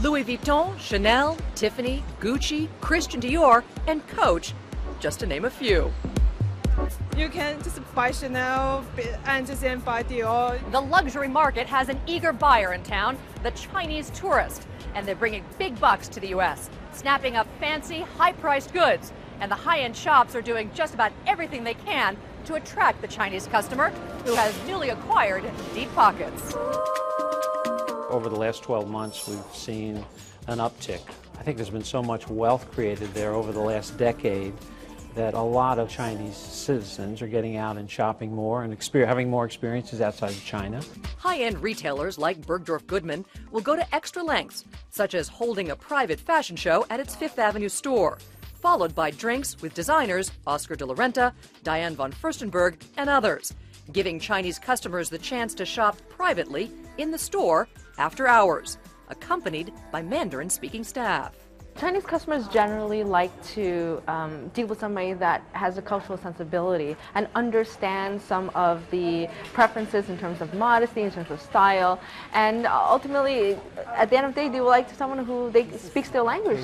Louis Vuitton, Chanel, Tiffany, Gucci, Christian Dior, and Coach, just to name a few. You can just buy Chanel and just buy Dior. The luxury market has an eager buyer in town, the Chinese tourist, and they're bringing big bucks to the U.S., snapping up fancy, high-priced goods. And the high-end shops are doing just about everything they can to attract the Chinese customer, who has newly acquired deep pockets. Over the last 12 months, we've seen an uptick. I think there's been so much wealth created there over the last decade that a lot of Chinese citizens are getting out and shopping more and having more experiences outside of China. High-end retailers like Bergdorf Goodman will go to extra lengths, such as holding a private fashion show at its Fifth Avenue store, followed by drinks with designers Oscar de la Renta, Diane von Furstenberg, and others, giving Chinese customers the chance to shop privately in the store after hours, accompanied by Mandarin-speaking staff. Chinese customers generally like to deal with somebody that has a cultural sensibility and understands some of the preferences in terms of modesty, in terms of style, and ultimately, at the end of the day, they would like someone who speaks their language.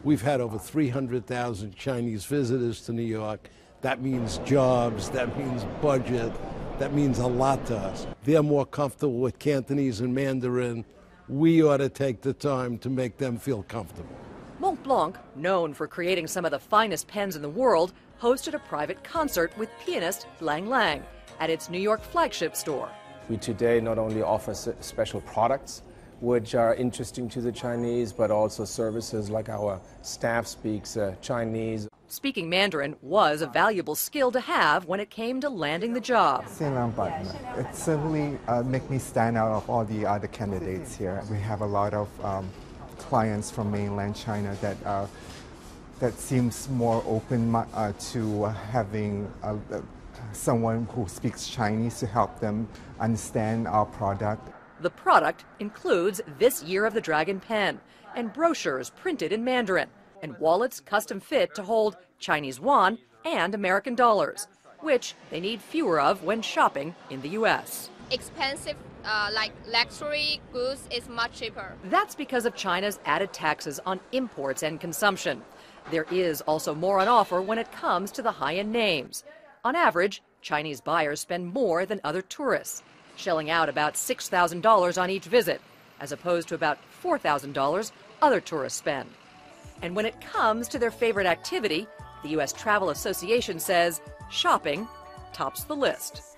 We've had over 300,000 Chinese visitors to New York. That means jobs, that means budget, that means a lot to us. They're more comfortable with Cantonese and Mandarin. We ought to take the time to make them feel comfortable. Montblanc, known for creating some of the finest pens in the world, hosted a private concert with pianist Lang Lang at its New York flagship store. We today not only offer special products which are interesting to the Chinese, but also services like our staff speaks Chinese. Speaking Mandarin was a valuable skill to have when it came to landing the job. It certainly makes me stand out of all the other candidates here. We have a lot of clients from mainland China that seems more open to having someone who speaks Chinese to help them understand our product. The product includes this Year of the Dragon pen and brochures printed in Mandarin, and wallets custom fit to hold Chinese yuan and American dollars, which they need fewer of when shopping in the U.S. Expensive, like luxury goods, is much cheaper. That's because of China's added taxes on imports and consumption. There is also more on offer when it comes to the high-end names. On average, Chinese buyers spend more than other tourists, shelling out about $6,000 on each visit, as opposed to about $4,000 other tourists spend. And when it comes to their favorite activity, the U.S. Travel Association says shopping tops the list.